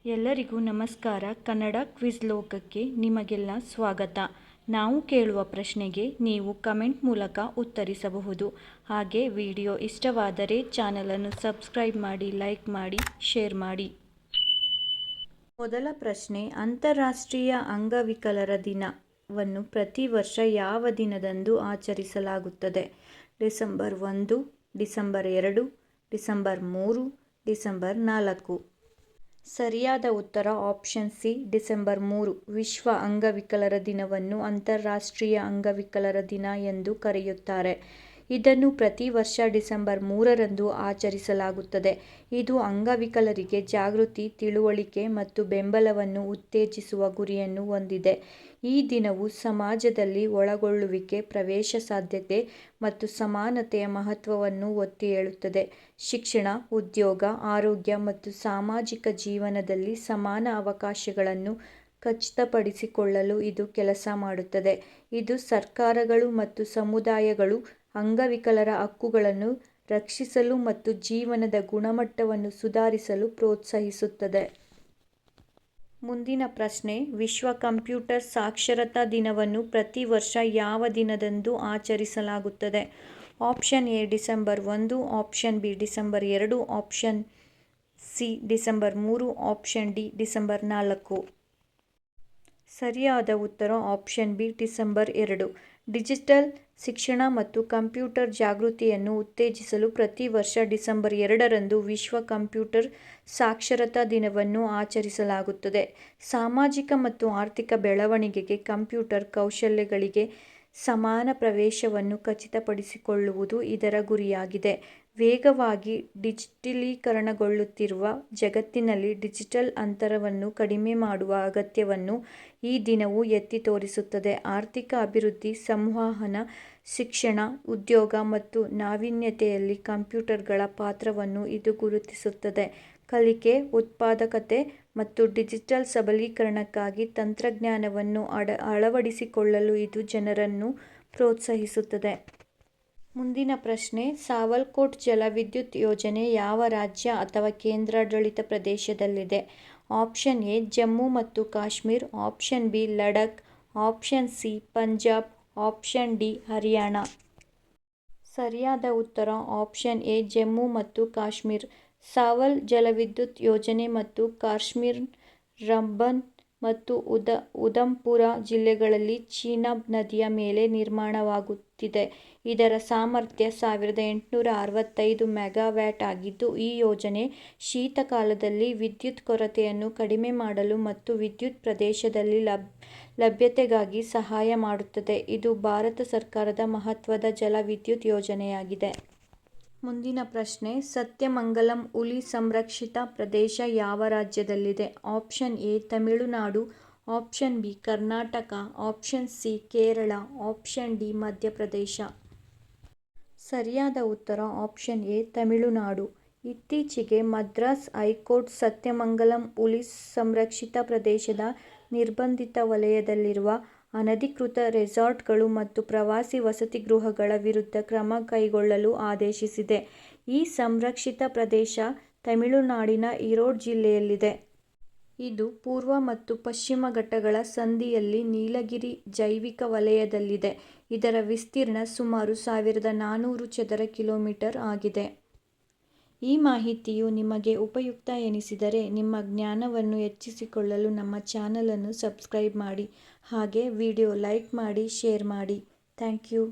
ಎಲ್ಲರಿಗೂ ನಮಸ್ಕಾರ. ಕನ್ನಡ ಕ್ವಿಜ್ ಲೋಕಕ್ಕೆ ನಿಮಗೆಲ್ಲ ಸ್ವಾಗತ. ನಾವು ಕೇಳುವ ಪ್ರಶ್ನೆಗೆ ನೀವು ಕಮೆಂಟ್ ಮೂಲಕ ಉತ್ತರಿಸಬಹುದು. ಹಾಗೆ ವಿಡಿಯೋ ಇಷ್ಟವಾದರೆ ಚಾನಲನ್ನು ಸಬ್ಸ್ಕ್ರೈಬ್ ಮಾಡಿ, ಲೈಕ್ ಮಾಡಿ, ಶೇರ್ ಮಾಡಿ. ಮೊದಲ ಪ್ರಶ್ನೆ, ಅಂತಾರಾಷ್ಟ್ರೀಯ ಅಂಗವಿಕಲರ ದಿನವನ್ನು ಪ್ರತಿ ವರ್ಷ ಯಾವ ದಿನದಂದು ಆಚರಿಸಲಾಗುತ್ತದೆ? December 1, December 2, December 3, December 4. ಸರಿಯಾದ ಉತ್ತರ ಆಪ್ಷನ್ ಸಿ, ಡಿಸೆಂಬರ್ 3. ವಿಶ್ವ ಅಂಗವಿಕಲರ ದಿನವನ್ನು ಅಂತಾರಾಷ್ಟ್ರೀಯ ಅಂಗವಿಕಲರ ದಿನ ಎಂದು ಕರೆಯುತ್ತಾರೆ. ಇದನ್ನು ಪ್ರತಿ ವರ್ಷ ಡಿಸೆಂಬರ್ 3ರಂದು ಆಚರಿಸಲಾಗುತ್ತದೆ. ಇದು ಅಂಗವಿಕಲರಿಗೆ ಜಾಗೃತಿ, ತಿಳುವಳಿಕೆ ಮತ್ತು ಬೆಂಬಲವನ್ನು ಉತ್ತೇಜಿಸುವ ಗುರಿಯನ್ನು ಹೊಂದಿದೆ. ಈ ದಿನವು ಸಮಾಜದಲ್ಲಿ ಒಳಗೊಳ್ಳುವಿಕೆ, ಪ್ರವೇಶ ಸಾಧ್ಯತೆ ಮತ್ತು ಸಮಾನತೆಯ ಮಹತ್ವವನ್ನು ಒತ್ತಿ ಹೇಳುತ್ತದೆ. ಶಿಕ್ಷಣ, ಉದ್ಯೋಗ, ಆರೋಗ್ಯ ಮತ್ತು ಸಾಮಾಜಿಕ ಜೀವನದಲ್ಲಿ ಸಮಾನ ಅವಕಾಶಗಳನ್ನು ಖಚಿತಪಡಿಸಿಕೊಳ್ಳಲು ಇದು ಕೆಲಸ ಮಾಡುತ್ತದೆ. ಇದು ಸರ್ಕಾರಗಳು ಮತ್ತು ಸಮುದಾಯಗಳು ಅಂಗವಿಕಲರ ಹಕ್ಕುಗಳನ್ನು ರಕ್ಷಿಸಲು ಮತ್ತು ಜೀವನದ ಗುಣಮಟ್ಟವನ್ನು ಸುಧಾರಿಸಲು ಪ್ರೋತ್ಸಾಹಿಸುತ್ತದೆ. ಮುಂದಿನ ಪ್ರಶ್ನೆ, ವಿಶ್ವ ಕಂಪ್ಯೂಟರ್ ಸಾಕ್ಷರತಾ ದಿನವನ್ನು ಪ್ರತಿ ವರ್ಷ ಯಾವ ದಿನದಂದು ಆಚರಿಸಲಾಗುತ್ತದೆ? Option A December 1, option B December 2, option C December 3, option D December 4. ಸರಿಯಾದ ಉತ್ತರ ಆಪ್ಷನ್ ಬಿ ಡಿಸೆಂಬರ್ 2. ಡಿಜಿಟಲ್ ಶಿಕ್ಷಣ ಮತ್ತು ಕಂಪ್ಯೂಟರ್ ಜಾಗೃತಿಯನ್ನು ಉತ್ತೇಜಿಸಲು ಪ್ರತಿ ವರ್ಷ ಡಿಸೆಂಬರ್ 2ರಂದು ವಿಶ್ವ ಕಂಪ್ಯೂಟರ್ ಸಾಕ್ಷರತಾ ದಿನವನ್ನು ಆಚರಿಸಲಾಗುತ್ತದೆ. ಸಾಮಾಜಿಕ ಮತ್ತು ಆರ್ಥಿಕ ಬೆಳವಣಿಗೆಗೆ ಕಂಪ್ಯೂಟರ್ ಕೌಶಲ್ಯಗಳಿಗೆ ಸಮಾನ ಪ್ರವೇಶವನ್ನು ಖಚಿತಪಡಿಸಿಕೊಳ್ಳುವುದು ಇದರ ಗುರಿಯಾಗಿದೆ. ವೇಗವಾಗಿ ಡಿಜಿಟಲೀಕರಣಗೊಳ್ಳುತ್ತಿರುವ ಜಗತ್ತಿನಲ್ಲಿ ಡಿಜಿಟಲ್ ಅಂತರವನ್ನು ಕಡಿಮೆ ಮಾಡುವ ಅಗತ್ಯವನ್ನು ಈ ದಿನವು ಎತ್ತಿ ತೋರಿಸುತ್ತದೆ. ಆರ್ಥಿಕ ಅಭಿವೃದ್ಧಿ, ಸಂವಹನ, ಶಿಕ್ಷಣ, ಉದ್ಯೋಗ ಮತ್ತು ನಾವೀನ್ಯತೆಯಲ್ಲಿ ಕಂಪ್ಯೂಟರ್ಗಳ ಪಾತ್ರವನ್ನು ಇದು ಗುರುತಿಸುತ್ತದೆ. ಕಲಿಕೆ, ಉತ್ಪಾದಕತೆ ಮತ್ತು ಡಿಜಿಟಲ್ ಸಬಲೀಕರಣಕ್ಕಾಗಿ ತಂತ್ರಜ್ಞಾನವನ್ನು ಅಳವಡಿಸಿಕೊಳ್ಳಲು ಇದು ಜನರನ್ನು ಪ್ರೋತ್ಸಾಹಿಸುತ್ತದೆ. ಮುಂದಿನ ಪ್ರಶ್ನೆ, ಸಾವಲ್ಕೋಟ್ ಜಲವಿದ್ಯುತ್ ಯೋಜನೆ ಯಾವ ರಾಜ್ಯ ಅಥವಾ ಕೇಂದ್ರಾಡಳಿತ ಪ್ರದೇಶದಲ್ಲಿದೆ? ಆಪ್ಷನ್ ಎ ಜಮ್ಮು ಮತ್ತು Kashmir, option B Ladakh, option C Punjab, option D Haryana. ಸರಿಯಾದ ಉತ್ತರ ಆಪ್ಷನ್ ಎ ಜಮ್ಮು ಮತ್ತು ಕಾಶ್ಮೀರ್. ಸಾವಲ್ ಜಲವಿದ್ಯುತ್ ಯೋಜನೆ ಮತ್ತು ಕಾಶ್ಮೀರ, ರಂಬನ್ ಮತ್ತು ಉಧಂಪುರ ಜಿಲ್ಲೆಗಳಲ್ಲಿ ಚೀನಾಬ್ ನದಿಯ ಮೇಲೆ ನಿರ್ಮಾಣವಾಗುತ್ತಿದೆ. ಇದರ ಸಾಮರ್ಥ್ಯ 1865 ಮೆಗಾವ್ಯಾಟ್ ಆಗಿದ್ದು, ಈ ಯೋಜನೆ ಶೀತಕಾಲದಲ್ಲಿ ವಿದ್ಯುತ್ ಕೊರತೆಯನ್ನು ಕಡಿಮೆ ಮಾಡಲು ಮತ್ತು ವಿದ್ಯುತ್ ಪ್ರದೇಶದಲ್ಲಿ ಲಭ್ಯತೆಗಾಗಿ ಸಹಾಯ ಮಾಡುತ್ತದೆ. ಇದು ಭಾರತ ಸರ್ಕಾರದ ಮಹತ್ವದ ಜಲವಿದ್ಯುತ್ ಯೋಜನೆಯಾಗಿದೆ. ಮುಂದಿನ ಪ್ರಶ್ನೆ, ಸತ್ಯಮಂಗಲಂ ಹುಲಿ ಸಂರಕ್ಷಿತ ಪ್ರದೇಶ ಯಾವ ರಾಜ್ಯದಲ್ಲಿದೆ? Option A Tamil Nadu, option B Karnataka, option C Kerala, option D Madhya Pradesh. ಸರಿಯಾದ ಉತ್ತರ ಆಪ್ಷನ್ ಎ ತಮಿಳುನಾಡು. ಇತ್ತೀಚೆಗೆ ಮದ್ರಾಸ್ ಹೈಕೋರ್ಟ್ ಸತ್ಯಮಂಗಲಂ ಹುಲಿ ಸಂರಕ್ಷಿತ ಪ್ರದೇಶದ ನಿರ್ಬಂಧಿತ ವಲಯದಲ್ಲಿರುವ ಅನಧಿಕೃತ ರೆಸಾರ್ಟ್ಗಳು ಮತ್ತು ಪ್ರವಾಸಿ ವಸತಿಗೃಹಗಳ ವಿರುದ್ಧ ಕ್ರಮ ಕೈಗೊಳ್ಳಲು ಆದೇಶಿಸಿದೆ. ಈ ಸಂರಕ್ಷಿತ ಪ್ರದೇಶ ತಮಿಳುನಾಡಿನ ಈರೋಡ್ ಜಿಲ್ಲೆಯಲ್ಲಿದೆ. ಇದು ಪೂರ್ವ ಮತ್ತು ಪಶ್ಚಿಮ ಘಟ್ಟಗಳ ಸಂಧಿಯಲ್ಲಿ ನೀಲಗಿರಿ ಜೈವಿಕ ವಲಯದಲ್ಲಿದೆ. ಇದರ ವಿಸ್ತೀರ್ಣ ಸುಮಾರು 1400 ಚದರ ಕಿಲೋಮೀಟರ್ ಆಗಿದೆ. ಈ ಮಾಹಿತಿಯು ನಿಮಗೆ ಉಪಯುಕ್ತ ಎನಿಸಿದರೆ ನಿಮ್ಮ ಜ್ಞಾನವನ್ನು ಹೆಚ್ಚಿಸಿಕೊಳ್ಳಲು ನಮ್ಮ ಚಾನಲನ್ನು ಸಬ್ಸ್ಕ್ರೈಬ್ ಮಾಡಿ. ಹಾಗೆ ವಿಡಿಯೋ ಲೈಕ್ ಮಾಡಿ, ಶೇರ್ ಮಾಡಿ. Thank you.